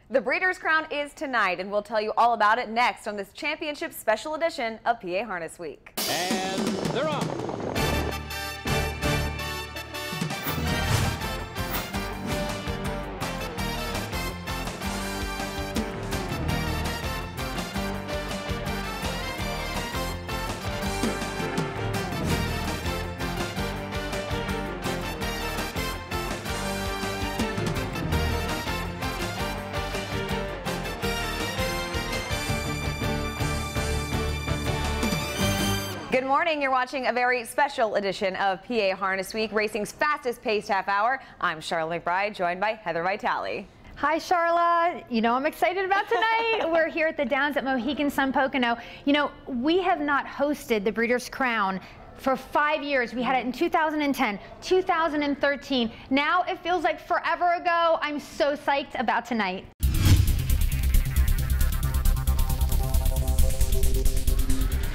The Breeders' Crown is tonight, and we'll tell you all about it next on this championship special edition of PA Harness Week. And they're off. Good morning. You're watching a very special edition of PA Harness Week, racing's fastest paced half hour. I'm Sharla McBride, joined by Heather Vitale. Hi, Sharla. You know I'm excited about tonight. We're here at the Downs at Mohegan Sun Pocono. You know, we have not hosted the Breeders' Crown for 5 years. We had it in 2010, 2013. Now it feels like forever ago. I'm so psyched about tonight.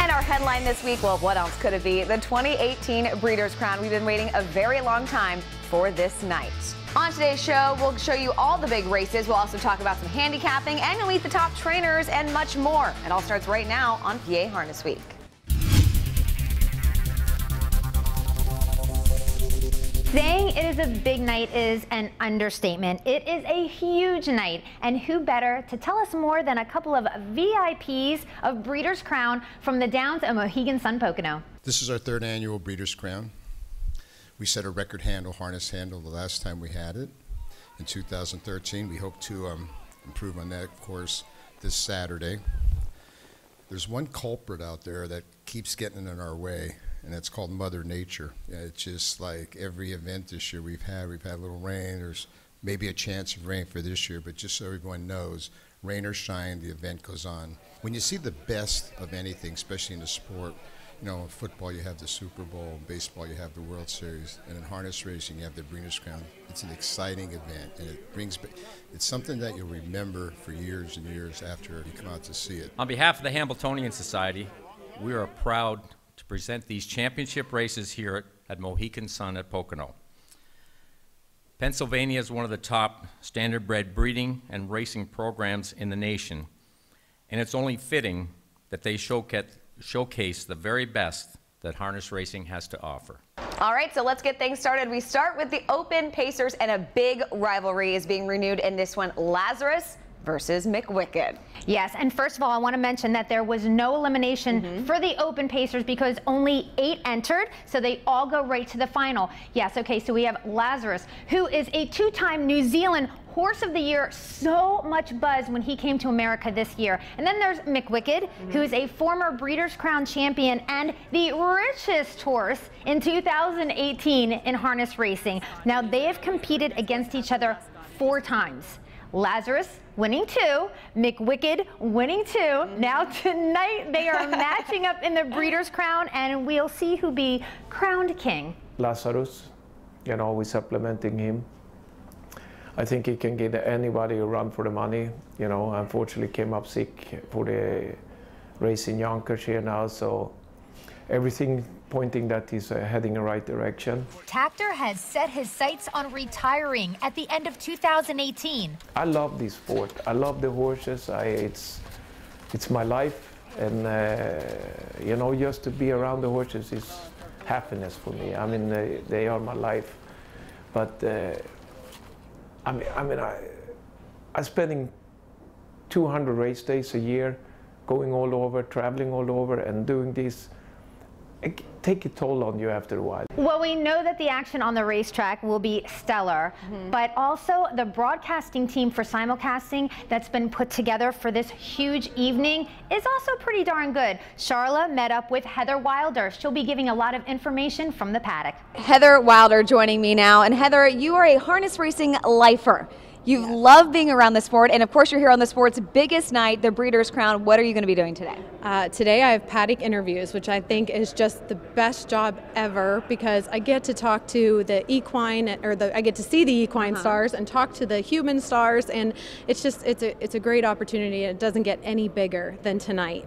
And our headline this week, well, what else could it be? The 2018 Breeders' Crown. We've been waiting a very long time for this night. On today's show, we'll show you all the big races. We'll also talk about some handicapping, and you'll meet the top trainers and much more. It all starts right now on PA Harness Week. Saying it is a big night is an understatement. It is a huge night, and who better to tell us more than a couple of VIPs of Breeders' Crown from the Downs at Mohegan Sun Pocono. This is our third annual Breeders' Crown. We set a record harness handle the last time we had it in 2013. We hope to improve on that, of course, this Saturday. There's one culprit out there that keeps getting in our way, and it's called Mother Nature. It's just like every event this year we've had a little rain. There's maybe a chance of rain for this year, but just so everyone knows, rain or shine, the event goes on. When you see the best of anything, especially in the sport, you know, in football you have the Super Bowl, in baseball you have the World Series, and in harness racing you have the Breeders' Crown. It's an exciting event, and it's something that you'll remember for years and years after you come out to see it. On behalf of the Hambletonian Society, we are proud to present these championship races here at Mohegan Sun at Pocono. Pennsylvania is one of the top standardbred breeding and racing programs in the nation, and it's only fitting that they showcase the very best that harness racing has to offer. All right, so let's get things started. We start with the Open Pacers, and a big rivalry is being renewed in this one, Lazarus versus MCWICKED. Yes, and first of all, I want to mention that there was no elimination for the Open Pacers because only 8 entered, so they all go right to the final. Yes, okay, so we have Lazarus, who is a 2-time New Zealand Horse of the Year, so much buzz when he came to America this year. And then there's MCWICKED, who is a former Breeders' Crown champion and the richest horse in 2018 in harness racing. Now, they have competed against each other 4 times. Lazarus winning 2, MCWICKED winning 2. Now tonight they are matching up in the Breeders' Crown, and we'll see who be crowned king. Lazarus, you know, we're supplementing him. I think he can give anybody a run for the money. You know, unfortunately came up sick for the race in Yonkers here now, so everything pointing that he's heading in the right direction. Takter has set his sights on retiring at the end of 2018. I love this sport. I love the horses. It's my life, and you know, just to be around the horses is happiness for me. I mean, they are my life. But I'm spending 200 race days a year, going all over, traveling all over, and doing this. It take a toll on you after a while. Well, we know that the action on the racetrack will be stellar, but also the broadcasting team for simulcasting that's been put together for this huge evening is also pretty darn good. Sharla met up with Heather Wilder. She'll be giving a lot of information from the paddock. Heather Wilder joining me now. And Heather, you are a harness racing lifer. You've loved being around the sport, and of course you're here on the sport's biggest night, the Breeders' Crown. What are you going to be doing today? Today I have paddock interviews, which I think is just the best job ever because I get to talk to the equine, I get to see the equine stars and talk to the human stars, and it's a great opportunity. It doesn't get any bigger than tonight.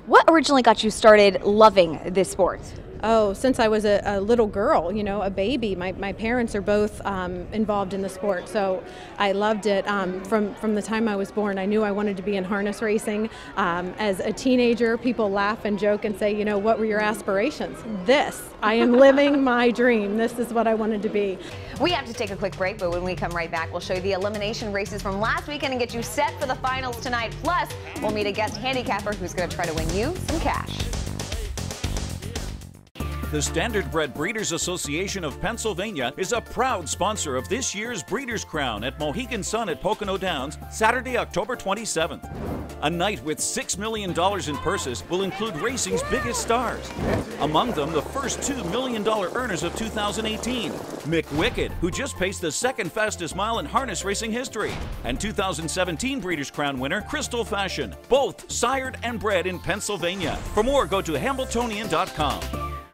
What originally got you started loving this sport? Oh, since I was a little girl, you know, a baby. My parents are both involved in the sport, so I loved it. From the time I was born, I knew I wanted to be in harness racing. As a teenager, people laugh and joke and say, you know, what were your aspirations? This. I am living my dream. This is what I wanted to be. We have to take a quick break, but when we come right back, we'll show you the elimination races from last weekend and get you set for the finals tonight. Plus, we'll meet a guest handicapper who's going to try to win you some cash. The Standardbred Breeders Association of Pennsylvania is a proud sponsor of this year's Breeders' Crown at Mohegan Sun at Pocono Downs, Saturday, October 27th. A night with $6 million in purses will include racing's biggest stars. Among them, the first $2 million earners of 2018, MCWICKED, who just paced the second fastest mile in harness racing history, and 2017 Breeders' Crown winner Crystal Fashion, both sired and bred in Pennsylvania. For more, go to Hambletonian.com.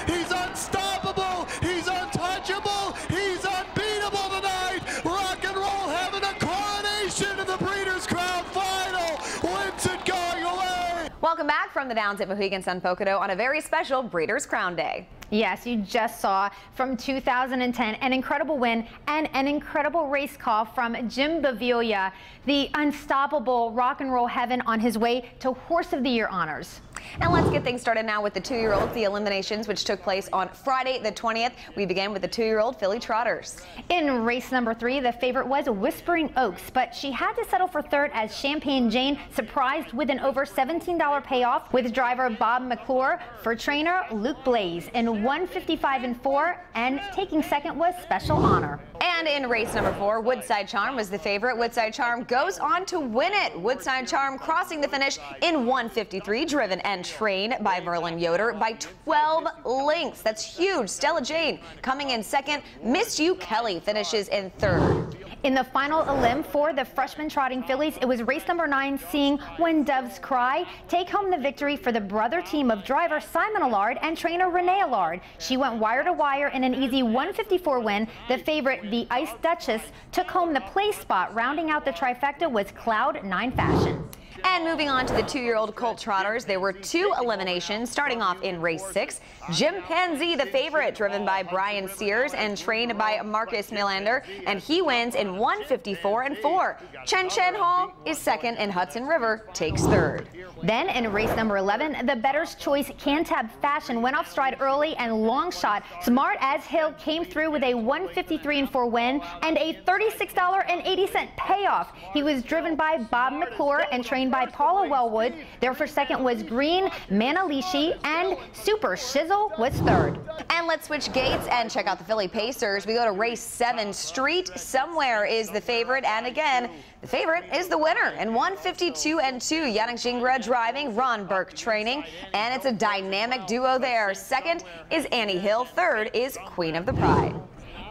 He's unstoppable. He's untouchable. He's unbeatable tonight. Rock and roll having a coronation in the Breeders' Crown final. Wins it going away. Welcome back from the Downs at Mohegan Sun Pocono on a very special Breeders' Crown Day. Yes, you just saw from 2010 an incredible win and an incredible race call from Jim Baviglia, the unstoppable rock and roll heaven on his way to Horse of the Year honors. And let's get things started now with the 2-year-olds, the eliminations, which took place on Friday the 20th. We began with the 2-year-old filly trotters. In race number 3, the favorite was Whispering Oaks, but she had to settle for third as Champagne Jane surprised with an over $17 payoff with driver Bob McClure for trainer Luke Blaze in 1:55.4, and taking second was Special Honor. And in race number 4, Woodside Charm was the favorite. Woodside Charm goes on to win it. Woodside Charm crossing the finish in 1:53, driven and trained by Merlin Yoder by 12 lengths. That's huge. Stella Jane coming in second. Miss You Kelly finishes in third. In the final elim for the freshman trotting fillies, it was race number 9, Seeing When Doves Cry, take home the victory for the brother team of driver Simon Allard and trainer Renee Allard. She went wire to wire in an easy 1:54 win. The favorite, the Ice Duchess, took home the place spot. Rounding out the trifecta was Cloud 9 Fashion. And moving on to the 2-year-old colt trotters, there were 2 eliminations starting off in race 6. Chimpanzee, the favorite, driven by Brian Sears and trained by Marcus Melander, and he wins in 1:54.4. Chen Chen Hall is second and Hudson River takes third. Then in race number 11, the Bettor's Choice Cantab Fashion went off stride early and long shot. Smart as Hill came through with a 1:53.4 win and a $36.80 payoff. He was driven by Bob McClure and trained by Paula Wellwood. There for second was Green Manalishi, and Super Shizzle was third. And let's switch gates and check out the Philly Pacers. We go to race 7. Street Somewhere is the favorite, and again, the favorite is the winner in 1:52.2. Yannick Gingras driving, Ron Burke training, and it's a dynamic duo there. Second is Annie Hill. Third is Queen of the Pride.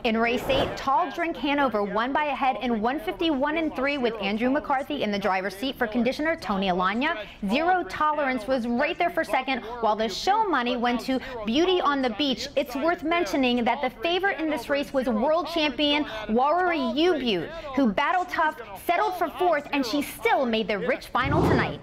In race 8, Tall Drink Hanover won by a head in 1:51.3 with Andrew McCarthy in the driver's seat for conditioner Tony Alagna. Zero Tolerance was right there for second, while the show money went to Beauty on the Beach. It's worth mentioning that the favorite in this race was world champion Waruri Ubutte, who battled tough, settled for fourth, and she still made the rich final tonight.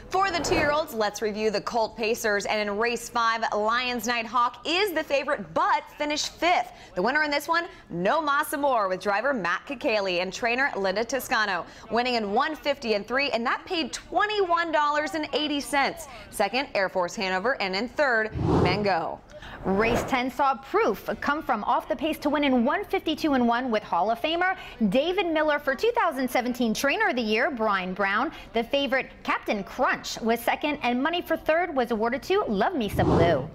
For the 2-year-olds, let's review the Colt Pacers. And in race 5, Lions Night Hawk is the favorite, but finished 5th. The winner in this one, No Mas Amor, with driver Matt Kakali and trainer Linda Toscano, winning in 1:50.3, and that paid $21.80. Second, Air Force Hanover, and in third, Mango. Race 10 saw Proof come from off the pace to win in 1:52.1 with Hall of Famer David Miller for 2017 Trainer of the Year, Brian Brown. The favorite, Captain Crunch, was second, and money for third was awarded to Love Me Some Blue.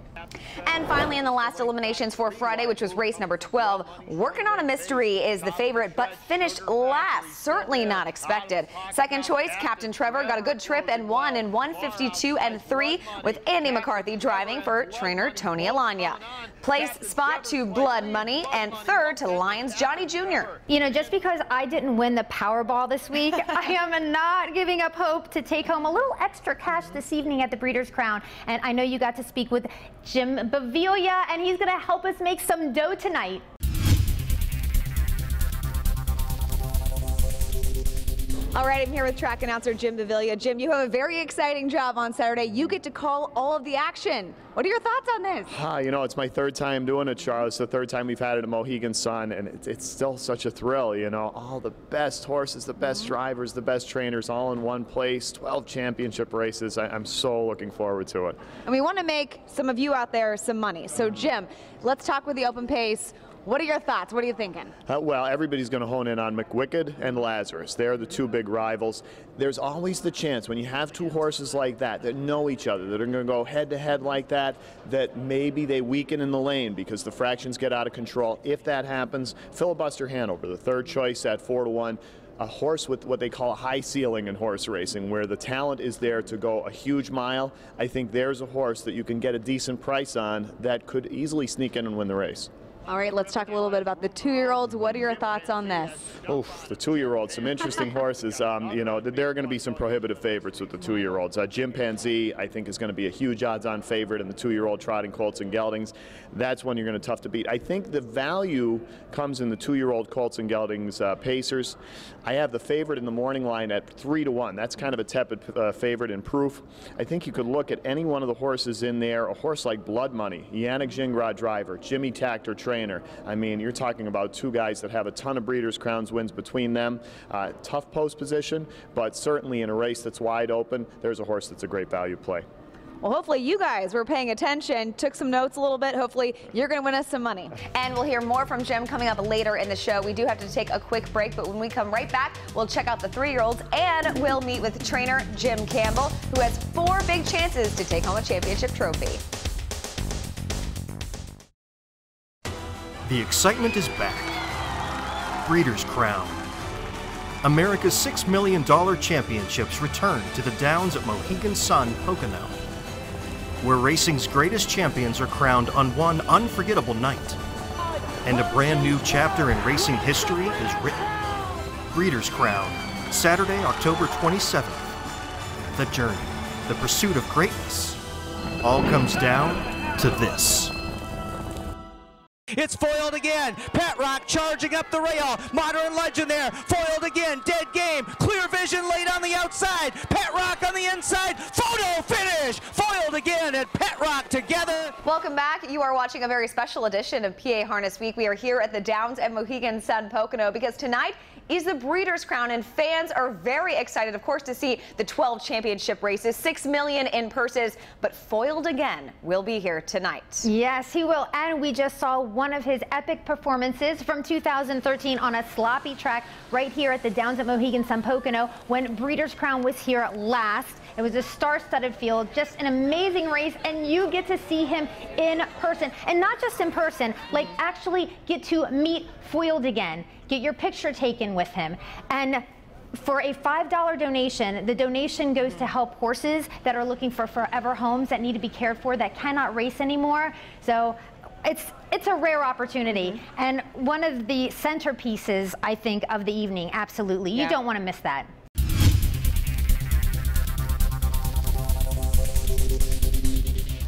And finally, in the last eliminations for Friday, which was race number 12, Working on a Mystery is the favorite, but finished last. Certainly not expected. Second choice, Captain Trevor, got a good trip and won in 1:52.3 with Andy McCarthy driving for trainer Tony Alagna. Place spot to Blood Money, and third to Lions Johnny Jr. You know, just because I didn't win the Powerball this week, I am not giving up hope to take home a little extra cash this evening at the Breeders' Crown. And I know you got to speak with Jim Baviglia, and he's going to help us make some dough tonight. All right, I'm here with track announcer Jim Baviglia. Jim, you have a very exciting job on Saturday. You get to call all of the action. What are your thoughts on this? You know, it's my third time doing it, Charlotte. It's the third time we've had it at Mohegan Sun, and it's still such a thrill, you know. All the best horses, the best drivers, the best trainers all in one place, 12 championship races. I'm so looking forward to it. And we want to make some of you out there some money. So, Jim, let's talk with the open pace. What are your thoughts? What are you thinking? Well, everybody's going to hone in on MCWICKED and Lazarus. They're the two big rivals. There's always the chance when you have two horses like that know each other, that are going to go head-to-head like that maybe they weaken in the lane because the fractions get out of control. If that happens, Filibuster Hanover, the third choice at 4-1. A horse with what they call a high ceiling in horse racing, where the talent is there to go a huge mile. I think there's a horse that you can get a decent price on that could easily sneak in and win the race. All right, let's talk a little bit about the 2-year-olds. What are your thoughts on this? Oof, the 2-year-olds, some interesting horses. You know, there are going to be some prohibitive favorites with the 2-year-olds. Chimpanzee, I think, is going to be a huge odds-on favorite in the 2-year-old trotting colts and geldings. That's one you're going to tough to beat. I think the value comes in the 2-year-old colts and geldings pacers. I have the favorite in the morning line at 3-1. That's kind of a tepid favorite in proof. I think you could look at any one of the horses in there. A horse like Blood Money, Yannick Gingras driver, Jimmy Takter trainer. I mean, you're talking about two guys that have a ton of Breeders' Crowns wins between them. Tough post position, but certainly in a race that's wide open, there's a horse that's a great value play. Well, hopefully you guys were paying attention, took some notes a little bit. Hopefully you're going to win us some money. And we'll hear more from Jim coming up later in the show. We do have to take a quick break, but when we come right back, we'll check out the 3-year-olds and we'll meet with trainer Jim Campbell, who has 4 big chances to take home a championship trophy. The excitement is back. Breeders' Crown. America's $6 million championships return to the Downs at Mohegan Sun, Pocono, where racing's greatest champions are crowned on one unforgettable night. And a brand new chapter in racing history is written. Breeders' Crown, Saturday, October 27th. The journey, the pursuit of greatness, all comes down to this. It's foiled again. Pat Rock charging up the rail. Modern Legend there. Foiled again. Dead game. Clear Vision laid on the outside. Pat Rock on the inside. Photo finish. Foiled again and Pat Rock together. Welcome back. You are watching a very special edition of PA Harness Week. We are here at the Downs at Mohegan Sun Pocono because tonight is the Breeders' Crown, and fans are very excited, of course, to see the 12 championship races. $6 million in purses, but Foiled Again will be here tonight. Yes, he will, and we just saw one of his epic performances from 2013 on a sloppy track right here at the Downs at Mohegan Sun Pocono when Breeders' Crown was here last. It was a star-studded field, just an amazing race, and you get to see him in person. And not just in person, like actually get to meet Foiled Again, get your picture taken with him. And for a $5 donation, the donation goes to help horses that are looking for forever homes, that need to be cared for, that cannot race anymore. So it's a rare opportunity, and one of the centerpieces, I think, of the evening. Absolutely. You don't want to miss that.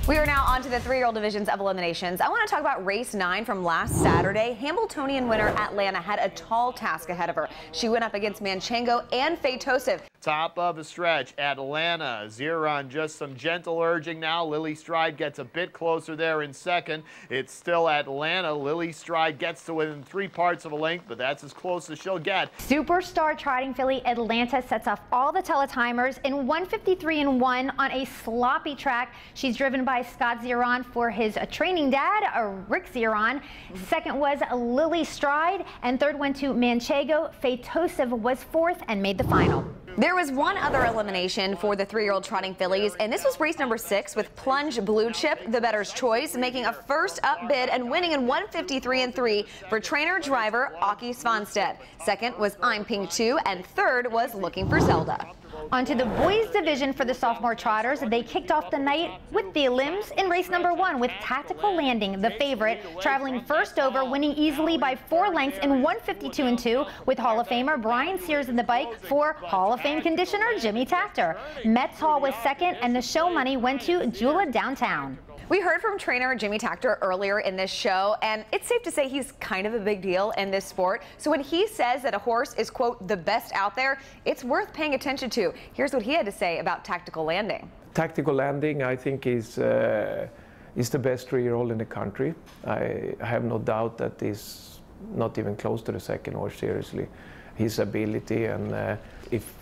We are now on to the 3-year-old divisions of eliminations. I want to talk about race 9 from last Saturday. Hambletonian winner Atlanta had a tall task ahead of her. She went up against Manchego and Fetosive. Top of the stretch, Atlanta. Zeron just some gentle urging now. Lily Stride gets a bit closer there in second. It's still Atlanta. Lily Stride gets to within 3 parts of a length, but that's as close as she'll get. Superstar trotting filly Atlanta sets off all the teletimers in 153-1 on a sloppy track. She's driven by Scott Zeron for his training dad, Rick Zeron. Second was Lily Stride, and third went to Manchego. Fetosive was fourth and made the final. There was one other elimination for the 3-year-old trotting fillies, and this was race number 6 with Plunge Blue Chip, the bettor's choice, making a first up bid and winning in 153-3 for trainer driver Aki Svanstedt. Second was I'm Pink 2, and third was Looking for Zelda. Onto the boys division for the sophomore trotters. They kicked off the night with the limbs in race number 1 with Tactical Landing, the favorite, traveling first over, winning easily by 4 lengths in 152-2 with Hall of Famer Brian Sears in the bike for Hall of Fame conditioner Jimmy Takter. Metz Hall was second, and the show money went to Jula Downtown. We heard from trainer Jimmy Takter earlier in this show, and it's safe to say he's kind of a big deal in this sport. So when he says that a horse is, quote, the best out there, it's worth paying attention to. Here's what he had to say about tactical landing. Tactical landing, I think, is the best 3-year-old in the country. I have no doubt that he's not even close to the second horse, seriously. His ability, and if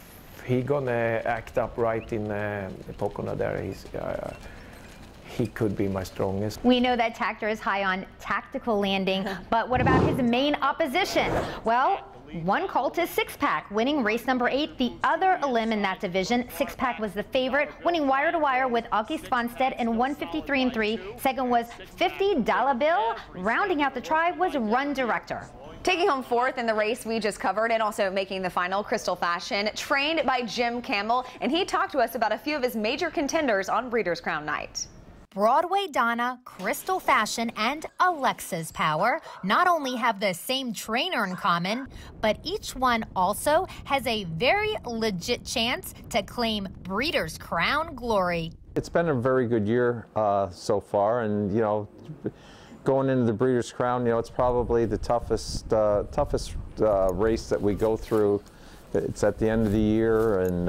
he gonna act upright in Pocono there, he could be my strongest. We know that Takter is high on tactical landing, but what about his main opposition? Well, one colt is Six Pack, winning race number 8, the other elim in that division. Six Pack was the favorite, winning wire to wire with Augie Sponstead in 153-3. Second was $50 Bill. Rounding out the tribe was Run Director. Taking home 4th in the race we just covered and also making the final, Crystal Fashion, trained by Jim Campbell, and he talked to us about a few of his major contenders on Breeders' Crown night. Broadway Donna, Crystal Fashion, and Alexa's Power not only have the same trainer in common, but each one also has a very legit chance to claim Breeders' Crown glory. It's been a very good year so far, and you know, going into the Breeders' Crown, you know, it's probably the toughest race that we go through. It's at the end of the year, and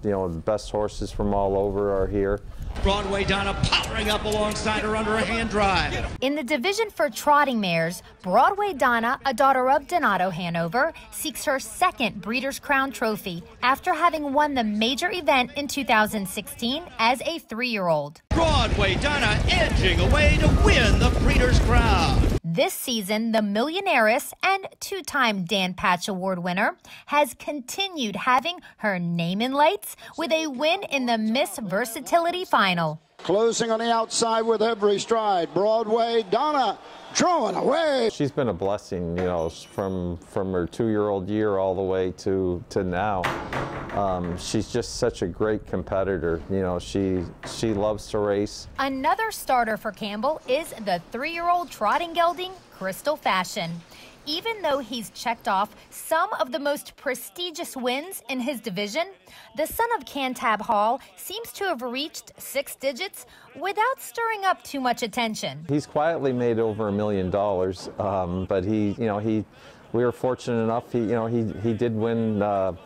you know, the best horses from all over are here. Broadway Donna powering up alongside her under a hand drive. In the division for trotting mares, Broadway Donna, a daughter of Donato Hanover, seeks her second Breeders' Crown trophy after having won the major event in 2016 as a 3-year-old. Broadway Donna edging away to win the Breeders' Crown. This season, the millionairess and 2-time Dan Patch Award winner has continued having her name in lights with a win in the Miss Versatility final. Closing on the outside with every stride, Broadway Donna drawing away. She's been a blessing, you know, from her 2-year-old year all the way to now. She's just such a great competitor. You know, she loves to race. Another starter for Campbell is the 3-year-old trotting gelding, Crystal Fashion. Even though he's checked off some of the most prestigious wins in his division, the son of Cantab Hall seems to have reached 6 digits without stirring up too much attention. He's quietly made over $1 million, but we were fortunate enough. He did win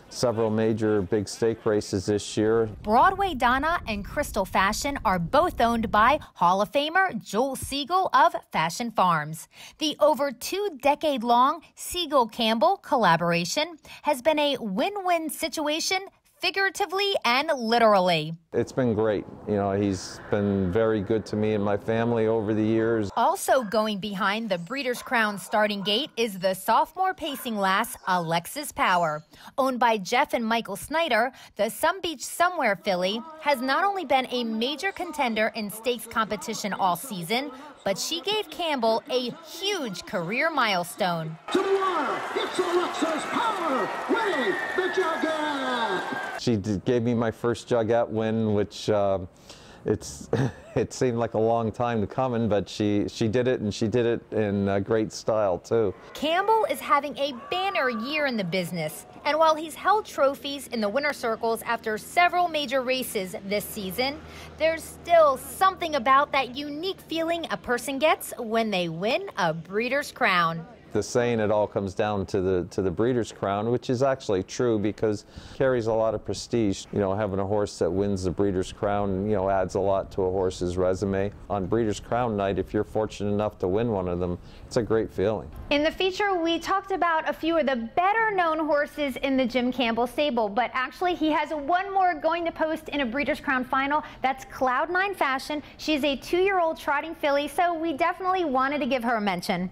several major big stake races this year. Broadway Donna and Crystal Fashion are both owned by Hall of Famer Joel Siegel of Fashion Farms. The over 2-decade-long Siegel-Campbell collaboration has been a win-win situation, figuratively and literally. It's been great. You know, he's been very good to me and my family over the years. Also going behind the Breeders' Crown starting gate is the sophomore pacing lass, Alexa's Power. Owned by Jeff and Michael Snyder, the Some Beach Somewhere filly has not only been a major contender in stakes competition all season, but she gave Campbell a huge career milestone. To the wire, it's Alexa's Power, winning the Jugette. She gave me my first Jugette win, which it seemed like a long time to coming, but she did it, and she did it in great style too. Campbell is having a banner year in the business, and while he's held trophies in the winner circles after several major races this season, there's still something about that unique feeling a person gets when they win a Breeders' Crown. The saying, it all comes down to the Breeders' Crown, which is actually true because it carries a lot of prestige. You know, having a horse that wins the Breeders' Crown, you know, adds a lot to a horse's resume. On Breeders' Crown night, if you're fortunate enough to win one of them, it's a great feeling. In the feature, we talked about a few of the better-known horses in the Jim Campbell stable, but actually he has one more going to post in a Breeders' Crown final. That's Cloud9 Fashion. She's a 2-year-old trotting filly, so we definitely wanted to give her a mention.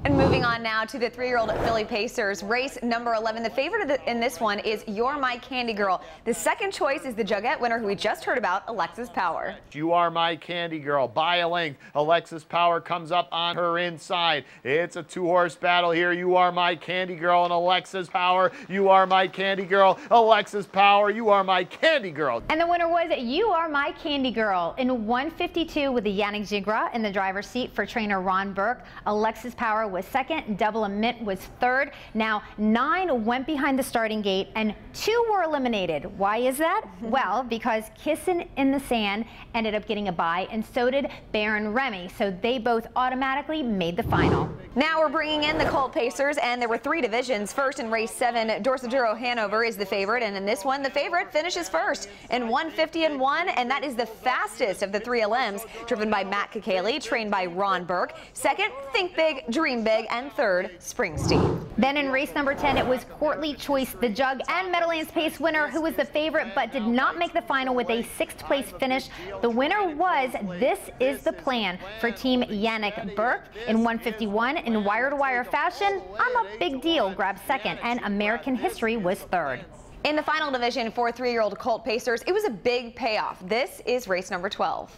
And moving on now to the 3-year-old filly pacers, race number 11. The favorite in this one is You're My Candy Girl. The second choice is the Jugette winner who we just heard about, Alexa's Power. You Are My Candy Girl by a length. Alexa's Power comes up on her inside. It's a 2-horse battle here. You Are My Candy Girl and Alexa's Power. You Are My Candy Girl. Alexa's Power. You Are My Candy Girl. And the winner was You Are My Candy Girl in 152 with the Yannick Gingras in the driver's seat for trainer Ron Burke. Alexa's Power was second. Double a Mint was third. Now 9 went behind the starting gate and 2 were eliminated. Why is that? Well, because Kissin' in the Sand ended up getting a bye, and so did Baron Remy. So they both automatically made the final. Now we're bringing in the Colt Pacers, and there were 3 divisions. First, in race 7, Dorsoduro Hanover is the favorite, and in this one, the favorite finishes first in 1:50.1, and that is the fastest of the 3 LMs, driven by Matt Kakaley, trained by Ron Burke. Second, Think Big, Dream Big, and third, Springsteen. Then in race number 10, it was Courtly Choice, the Jug and Meadowlands Pace winner, who was the favorite but did not make the final with a 6th place finish. The winner was This Is the Plan for Team Yannick Burke in 1:51. In wire-to-wire fashion, I'm a Big Deal grabbed second, and American History was third. In the final division for 3-year-old Colt Pacers, it was a big payoff. This is race number 12.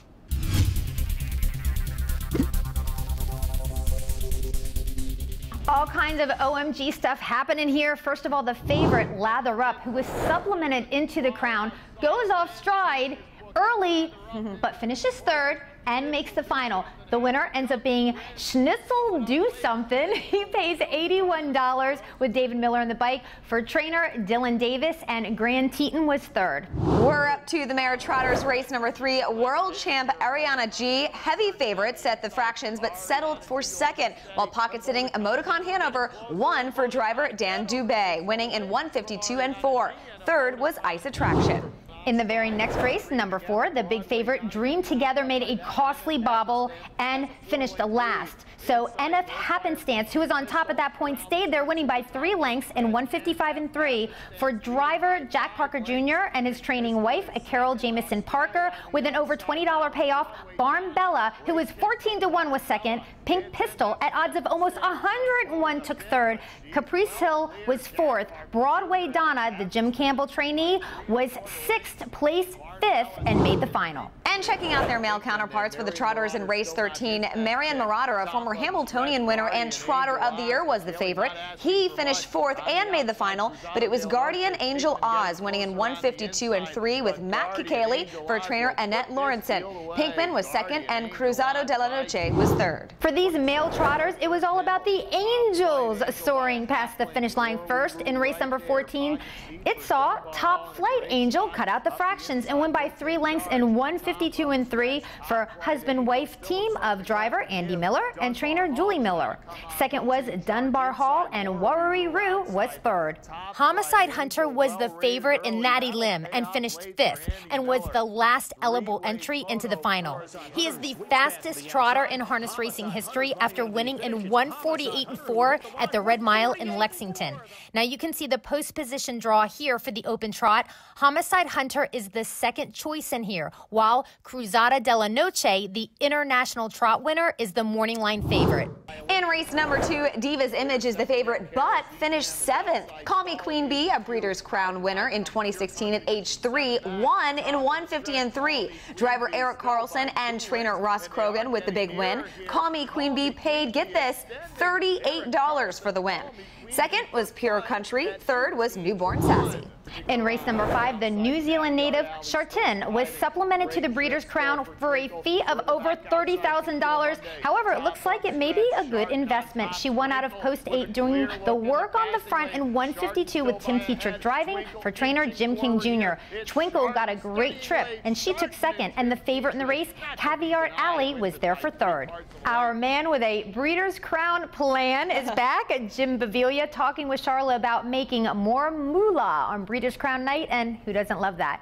All kinds of OMG stuff happening here. First of all, the favorite, Lather Up, who was supplemented into the crown, goes off stride early, but finishes third and makes the final. The winner ends up being Schnitzel Do Something. He pays $81 with David Miller on the bike. For trainer Dylan Davis, and Grand Teton was third. We're up to the Mare Trotters race number 3. World champ Ariana G, heavy favorite, set the fractions but settled for second, while pocket-sitting Emoticon Hanover won for driver Dan Dubé, winning in 1:52.4. Third was Ice Attraction. In the very next race, number 4, the big favorite Dream Together made a costly bobble and finished last. So NF Happenstance, who was on top at that point, stayed there, winning by 3 lengths in 1:55.3. For driver Jack Parker Jr. and his training wife, Carol Jamison Parker, with an over $20 payoff. Barn Bella, who was 14-1, was second. Pink Pistol, at odds of almost 101, took third. Caprice Hill was fourth. Broadway Donna, the Jim Campbell trainee, was 6th place, 5th, and made the final. And checking out their male counterparts for the Trotters in race 13, Marion Marauder, a former Hamiltonian winner and Trotter of the Year, was the favorite. He finished 4th and made the final, but it was Guardian Angel Oz winning in 1:52.3 with Matt Kakaley for trainer Annette Lawrenson. Pinkman was second, and Cruzado de la Noche was third. For these male trotters, it was all about the Angels soaring past the finish line first. In race number 14, it saw Top Flight Angel cut out the fractions and win by 3 lengths in 1:52.3 for husband-wife team of driver Andy Miller and trainer Julie Miller. Second was Dunbar Hall, and Warri Roo was third. Homicide Hunter was the favorite in Natty Lim and finished 5th, and was the last eligible entry into the final. He is the fastest trotter in harness racing history after winning in 1:48.4 at the Red Mile in Lexington. Now you can see the post position draw here for the open trot. Homicide Hunter is the second choice in here, while Cruzada de la Noche, the international trot winner, is the morning line favorite. In race number 2, Diva's Image is the favorite, but finished 7th. Call Me Queen Bee, a Breeders' Crown winner in 2016 at age 3, won in 1:50.3. Driver Eric Carlson and trainer Ross Krogan with the big win. Call Me Queen Bee paid, get this, $38 for the win. Second was Pure Country. Third was Newborn Sassy. In race number 5, the New Zealand native Chartin was supplemented to the Breeders' Crown for a fee of over $30,000. However, it looks like it may be a good investment. She won out of post 8 doing the work on the front in 1:52 with Tim Tetrick driving for trainer Jim King Jr. Twinkle got a great trip, and she took second, and the favorite in the race, Caviar Alley, was there for third. Our man with a Breeders' Crown plan is back, Jim Baviglia, talking with Sharla about making more moolah on Breeders' Crown night, and who doesn't love that?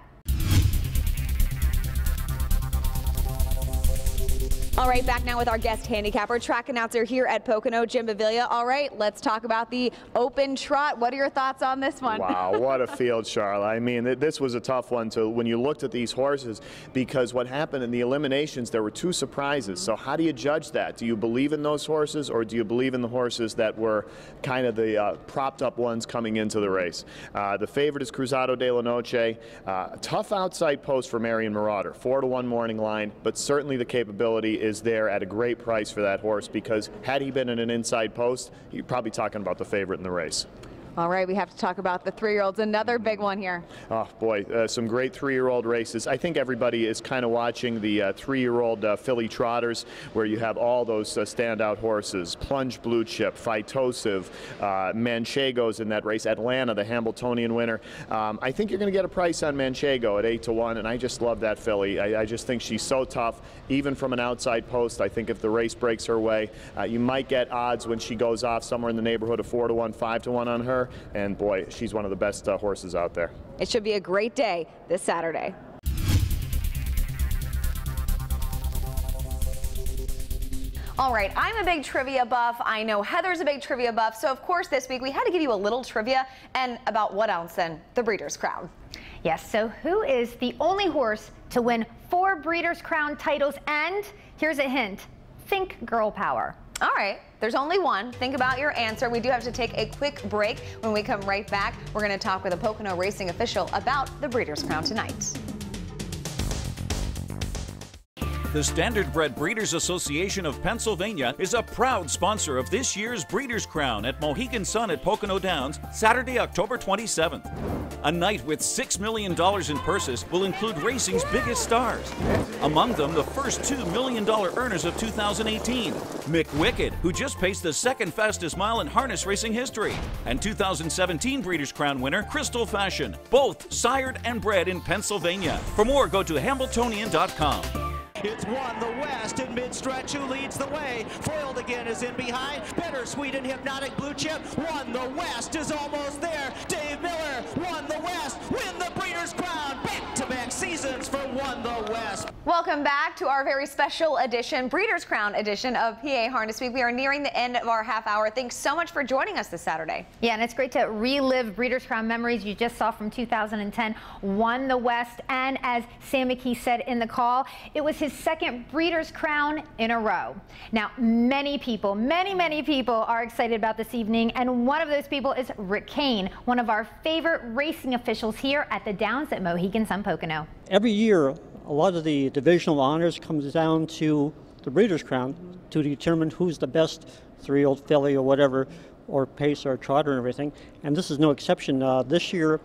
All right, back now with our guest handicapper, track announcer here at Pocono, Jim Baviglia. All right, let's talk about the open trot. What are your thoughts on this one? Wow, what a field, Sharla. I mean, this was a tough one when you looked at these horses, because what happened in the eliminations, there were 2 surprises. So how do you judge that? Do you believe in those horses, or do you believe in the horses that were kind of the propped up ones coming into the race? The favorite is Cruzado de la Noche. Tough outside post for Marion Marauder, 4-1 morning line, but certainly the capability is there at a great price for that horse, because had he been in an inside post, you're probably talking about the favorite in the race. All right, we have to talk about the 3-year-olds. Another big one here. Oh boy, some great 3-year-old races. I think everybody is kind of watching the 3-year-old filly trotters, where you have all those standout horses. Plunge Blue Chip, Phytosive, Manchego's in that race. Atlanta, the Hambletonian winner. I think you're going to get a price on Manchego at 8-1, and I just love that filly. I just think she's so tough, even from an outside post. I think if the race breaks her way, you might get odds when she goes off somewhere in the neighborhood of 4-1, 5-1 on her. And boy, she's one of the best horses out there. It should be a great day this Saturday. All right, I'm a big trivia buff. I know Heather's a big trivia buff. So of course this week we had to give you a little trivia, and about what else then? The Breeders' Crown. Yes, so who is the only horse to win 4 Breeders' Crown titles? And here's a hint, think girl power. All right, there's only one. Think about your answer. We do have to take a quick break. When we come right back, we're going to talk with a Pocono racing official about the Breeders' Crown tonight. The Standardbred Breeders Association of Pennsylvania is a proud sponsor of this year's Breeders' Crown at Mohegan Sun at Pocono Downs, Saturday, October 27th. A night with $6 million in purses will include racing's biggest stars. Among them, the first $2 million earners of 2018, MCWICKED, who just paced the second fastest mile in harness racing history, and 2017 Breeders' Crown winner Crystal Fashion, both sired and bred in Pennsylvania. For more, go to Hambletonian.com. It's Won the West in mid-stretch, who leads the way. Foiled again is in behind. Bittersweet and Hypnotic Blue Chip. Won the West is almost there. Dave Miller, Won the West, win the Breeders' Crown. Back-to-back seasons for Won the West. Welcome back to our very special edition, Breeders' Crown edition of PA Harness Week. We are nearing the end of our half hour. Thanks so much for joining us this Saturday. Yeah, and it's great to relive Breeders' Crown memories you just saw from 2010. Won the West, and as Sam McKee said in the call, it was his second Breeders' Crown in a row. Now, many people are excited about this evening, and one of those people is Rick Kane, one of our favorite racing officials here at the Downs at Mohegan Sun Pocono. Every year, a lot of the divisional honors comes down to the Breeders' Crown to determine who's the best 3-year-old filly or whatever, or pace or trotter and everything, and this is no exception. This year,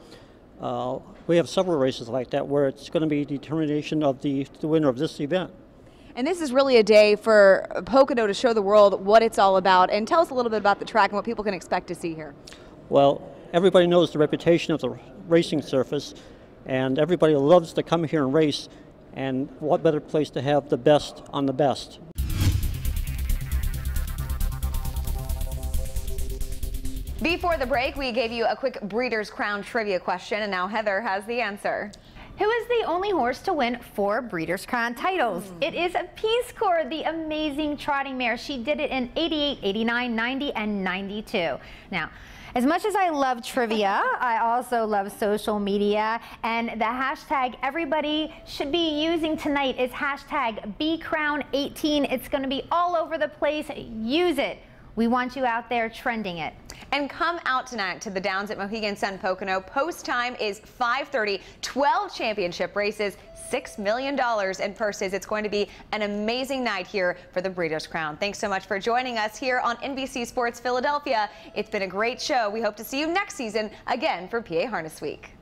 we have several races like that where it's going to be determination of the winner of this event. And this is really a day for Pocono to show the world what it's all about. And tell us a little bit about the track and what people can expect to see here. Well, everybody knows the reputation of the racing surface, and everybody loves to come here and race, and what better place to have the best on the best. Before the break, we gave you a quick Breeders' Crown trivia question, and now Heather has the answer. Who is the only horse to win 4 Breeders' Crown titles? It is a Peace Corps, the amazing trotting mare. She did it in 88, 89, 90, and 92. Now, as much as I love trivia, I also love social media, and the hashtag everybody should be using tonight is hashtag BCROWN18. It's going to be all over the place. Use it. We want you out there trending it. And come out tonight to the Downs at Mohegan Sun Pocono. Post time is 5:30, 12 championship races, $6 million in purses. It's going to be an amazing night here for the Breeders' Crown. Thanks so much for joining us here on NBC Sports Philadelphia. It's been a great show. We hope to see you next season again for PA Harness Week.